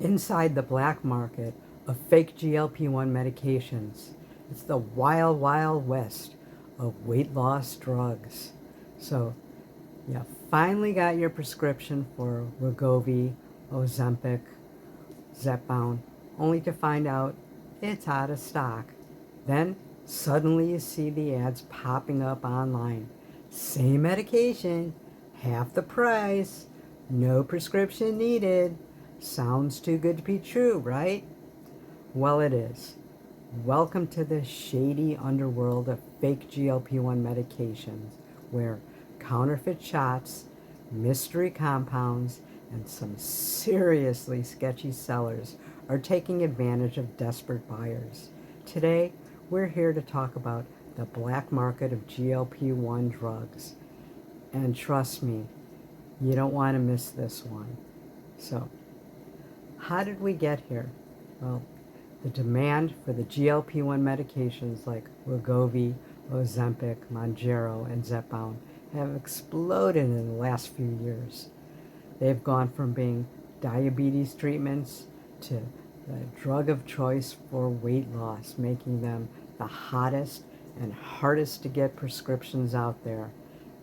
Inside the black market of fake GLP-1 medications, it's the wild, wild west of weight loss drugs. So you finally got your prescription for Wegovy, Ozempic, Zepbound, only to find out it's out of stock. Then suddenly you see the ads popping up online. Same medication, half the price, no prescription needed. Sounds too good to be true, right? Well, it is. Welcome to the shady underworld of fake GLP-1 medications, where counterfeit shots, mystery compounds, and some seriously sketchy sellers are taking advantage of desperate buyers. Today, we're here to talk about the black market of GLP-1 drugs. And trust me, you don't want to miss this one. So, how did we get here? Well, the demand for the GLP-1 medications like Wegovy, Ozempic, Mounjaro, and Zepbound have exploded in the last few years. They've gone from being diabetes treatments to the drug of choice for weight loss, making them the hottest and hardest to get prescriptions out there.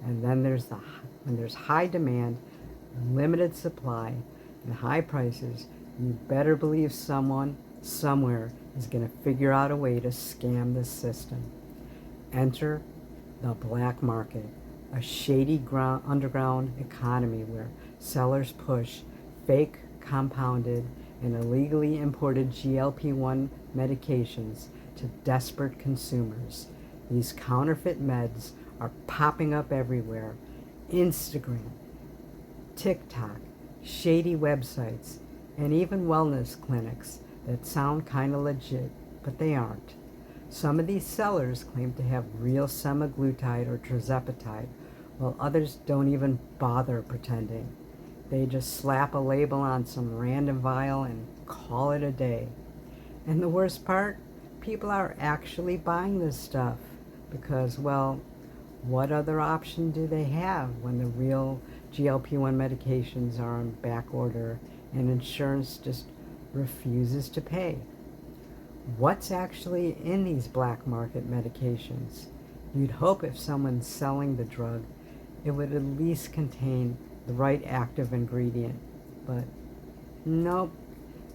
And then when there's high demand, limited supply, and high prices, you better believe someone somewhere is going to figure out a way to scam the system. Enter the black market, a shady underground economy where sellers push fake, compounded, and illegally imported GLP-1 medications to desperate consumers. These counterfeit meds are popping up everywhere. Instagram, TikTok, shady websites, and even wellness clinics that sound kind of legit, but they aren't. Some of these sellers claim to have real semaglutide or tirzepatide, while others don't even bother pretending. They just slap a label on some random vial and call it a day. And the worst part, people are actually buying this stuff because, well, what other option do they have when the real GLP-1 medications are on back order and insurance just refuses to pay? What's actually in these black market medications? You'd hope if someone's selling the drug, it would at least contain the right active ingredient. But nope,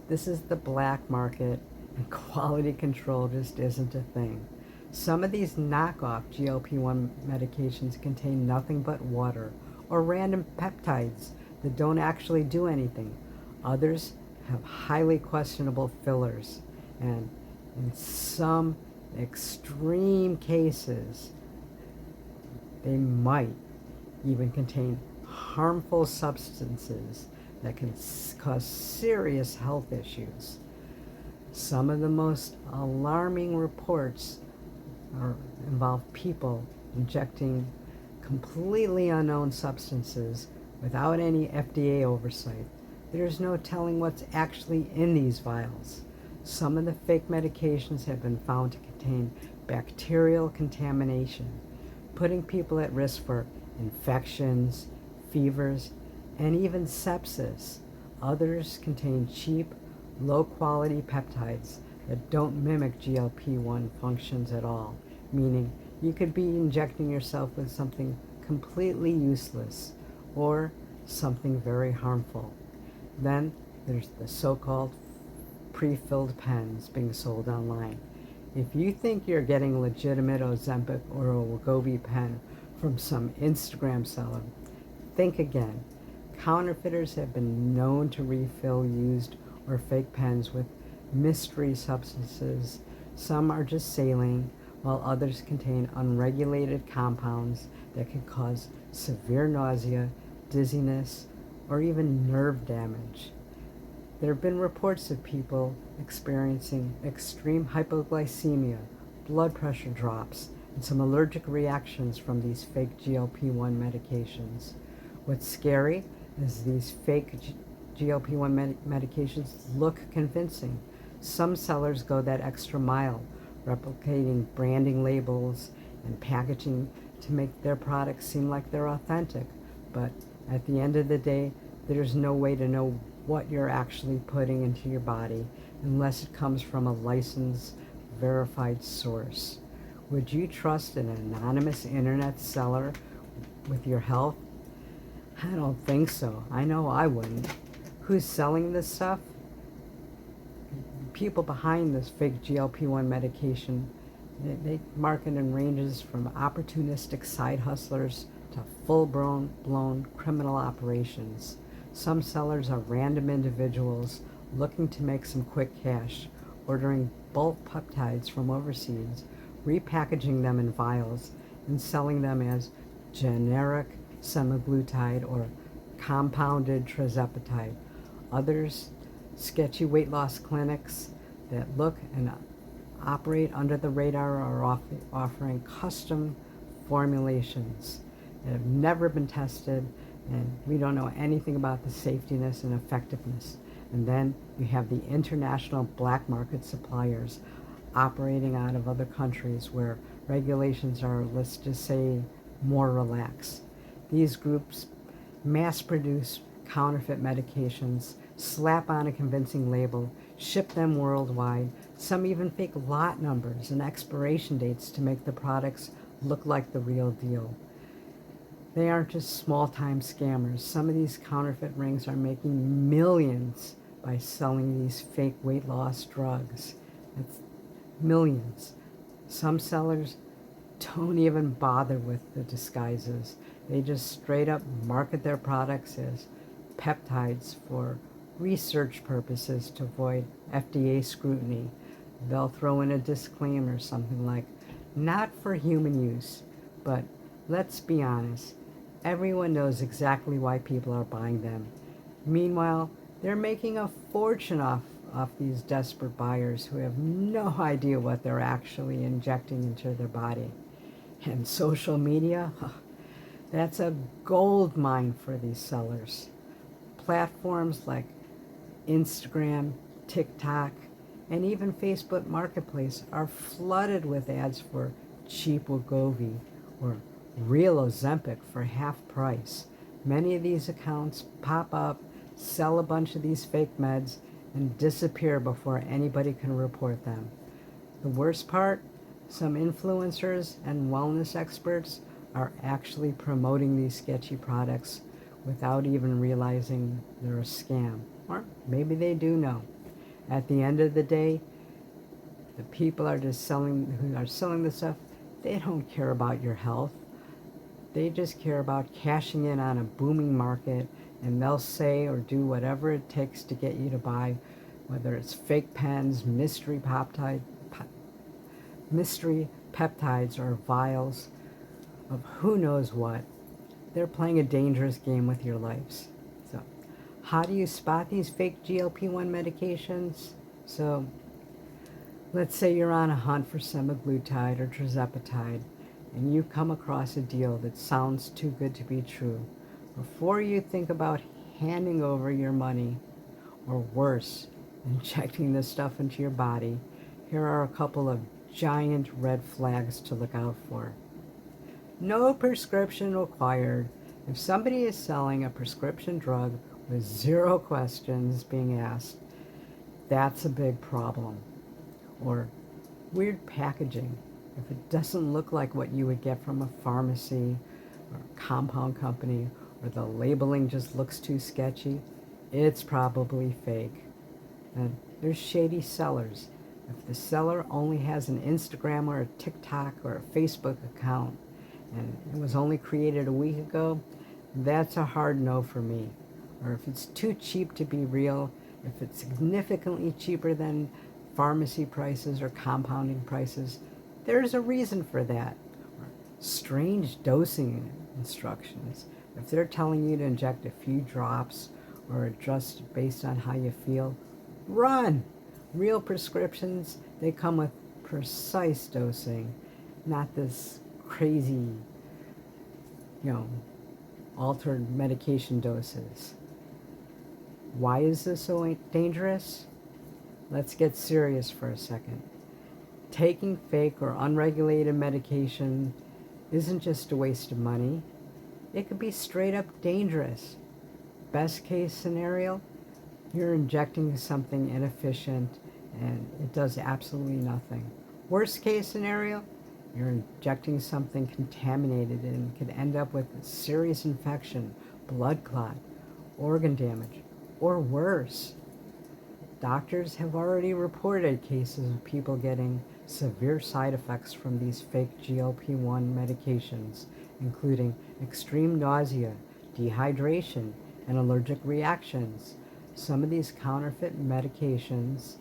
this is the black market, and quality control just isn't a thing. Some of these knockoff GLP-1 medications contain nothing but water or random peptides that don't actually do anything. Others have highly questionable fillers, and in some extreme cases, they might even contain harmful substances that can cause serious health issues. Some of the most alarming reports involve people injecting completely unknown substances without any FDA oversight. There's no telling what's actually in these vials. Some of the fake medications have been found to contain bacterial contamination, putting people at risk for infections, fevers, and even sepsis. Others contain cheap, low-quality peptides that don't mimic GLP-1 functions at all, meaning you could be injecting yourself with something completely useless or something very harmful. Then there's the so-called pre-filled pens being sold online. If you think you're getting legitimate Ozempic or a Wegovy pen from some Instagram seller, think again. Counterfeiters have been known to refill used or fake pens with mystery substances. Some are just saline, while others contain unregulated compounds that can cause severe nausea, dizziness, or even nerve damage. There have been reports of people experiencing extreme hypoglycemia, blood pressure drops, and some allergic reactions from these fake GLP-1 medications. What's scary is these fake GLP-1 medications look convincing. Some sellers go that extra mile, replicating branding labels and packaging to make their products seem like they're authentic. But at the end of the day, there's no way to know what you're actually putting into your body unless it comes from a licensed, verified source. Would you trust an anonymous internet seller with your health? I don't think so. I know I wouldn't. Who's selling this stuff? People behind this fake GLP-1 medication, they market in ranges from opportunistic side hustlers to full-blown criminal operations. Some sellers are random individuals looking to make some quick cash, ordering bulk peptides from overseas, repackaging them in vials, and selling them as generic semaglutide or compounded tirzepatide. Others, sketchy weight loss clinics that look and operate under the radar, are offering custom formulations that have never been tested, and we don't know anything about the safetiness and effectiveness. And then you have the international black market suppliers operating out of other countries where regulations are, let's just say, more relaxed. These groups mass produce counterfeit medications, slap on a convincing label, ship them worldwide. Some even fake lot numbers and expiration dates to make the products look like the real deal. They aren't just small-time scammers. Some of these counterfeit rings are making millions by selling these fake weight loss drugs. It's millions. Some sellers don't even bother with the disguises. They just straight up market their products as peptides for research purposes to avoid FDA scrutiny. They'll throw in a disclaimer, something like, not for human use. But let's be honest, everyone knows exactly why people are buying them. Meanwhile, they're making a fortune off these desperate buyers who have no idea what they're actually injecting into their body. And social media, that's a gold mine for these sellers. Platforms like Instagram, TikTok, and even Facebook Marketplace are flooded with ads for cheap Wegovy or real Ozempic for half price. Many of these accounts pop up, sell a bunch of these fake meds, and disappear before anybody can report them. The worst part, some influencers and wellness experts are actually promoting these sketchy products without even realizing they're a scam. Or maybe they do know. At the end of the day, the people who are selling this stuff, they don't care about your health. They just care about cashing in on a booming market, and they'll say or do whatever it takes to get you to buy, whether it's fake pens, mystery peptides, or vials of who knows what. They're playing a dangerous game with your lives. So, how do you spot these fake GLP-1 medications? So, let's say you're on a hunt for semaglutide or tirzepatide, and you come across a deal that sounds too good to be true. Before you think about handing over your money, or worse, injecting this stuff into your body, here are a couple of giant red flags to look out for. No prescription required. If somebody is selling a prescription drug with zero questions being asked, that's a big problem. Or weird packaging. If it doesn't look like what you would get from a pharmacy or a compound company, or the labeling just looks too sketchy, it's probably fake. And there's shady sellers. If the seller only has an Instagram or a TikTok or a Facebook account, and it was only created a week ago, that's a hard no for me. Or if it's too cheap to be real, if it's significantly cheaper than pharmacy prices or compounding prices, there's a reason for that. Or strange dosing instructions. If they're telling you to inject a few drops or adjust based on how you feel, run! Real prescriptions, they come with precise dosing, not this crazy, altered medication doses. Why is this so dangerous? Let's get serious for a second. Taking fake or unregulated medication isn't just a waste of money. It could be straight up dangerous. Best case scenario, You're injecting something inefficient and it does absolutely nothing. Worst case scenario, you're injecting something contaminated and could end up with a serious infection, blood clot, organ damage, or worse. Doctors have already reported cases of people getting severe side effects from these fake GLP-1 medications, including extreme nausea, dehydration, and allergic reactions. Some of these counterfeit medications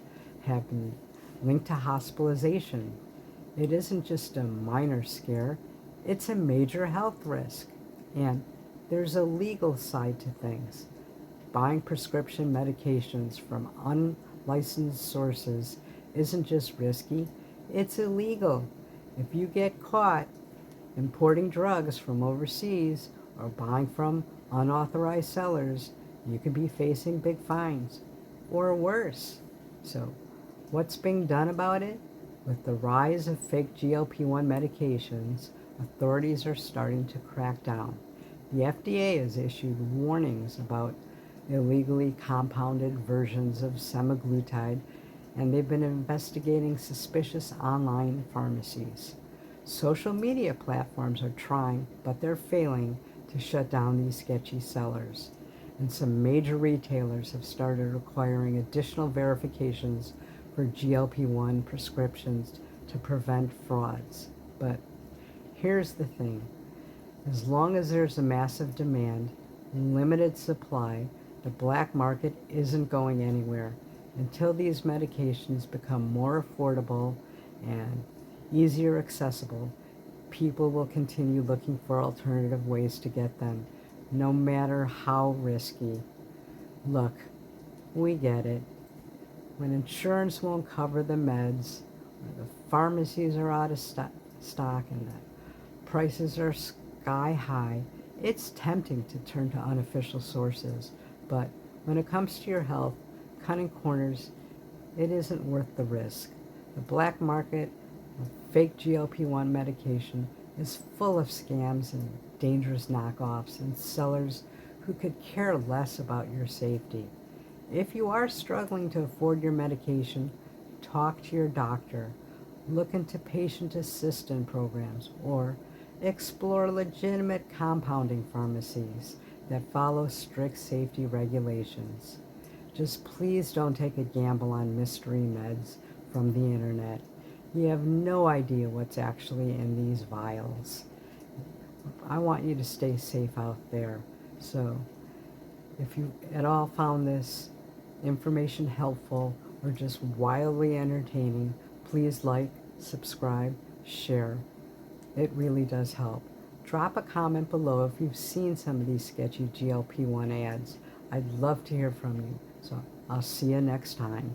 have been linked to hospitalization. It isn't just a minor scare, it's a major health risk. And there's a legal side to things. Buying prescription medications from unlicensed sources isn't just risky, it's illegal. If you get caught importing drugs from overseas or buying from unauthorized sellers, you could be facing big fines or worse. So, what's being done about it? With the rise of fake GLP-1 medications, authorities are starting to crack down. The FDA has issued warnings about illegally compounded versions of semaglutide, and they've been investigating suspicious online pharmacies. Social media platforms are trying, but they're failing to shut down these sketchy sellers. And some major retailers have started requiring additional verifications for GLP-1 prescriptions to prevent frauds. But here's the thing. As long as there's a massive demand and limited supply, the black market isn't going anywhere. Until these medications become more affordable and easier accessible, people will continue looking for alternative ways to get them, no matter how risky. Look, we get it. When insurance won't cover the meds, or the pharmacies are out of stock and the prices are sky high, it's tempting to turn to unofficial sources. But when it comes to your health, cutting corners, it isn't worth the risk. The black market of fake GLP-1 medication is full of scams and dangerous knockoffs and sellers who could care less about your safety. If you are struggling to afford your medication, talk to your doctor, look into patient assistance programs, or explore legitimate compounding pharmacies that follow strict safety regulations. Just please don't take a gamble on mystery meds from the internet. You have no idea what's actually in these vials. I want you to stay safe out there. So, if you at all found this information helpful or just wildly entertaining, please like, subscribe, share. It really does help. Drop a comment below if you've seen some of these sketchy GLP-1 ads. I'd love to hear from you. So I'll see you next time.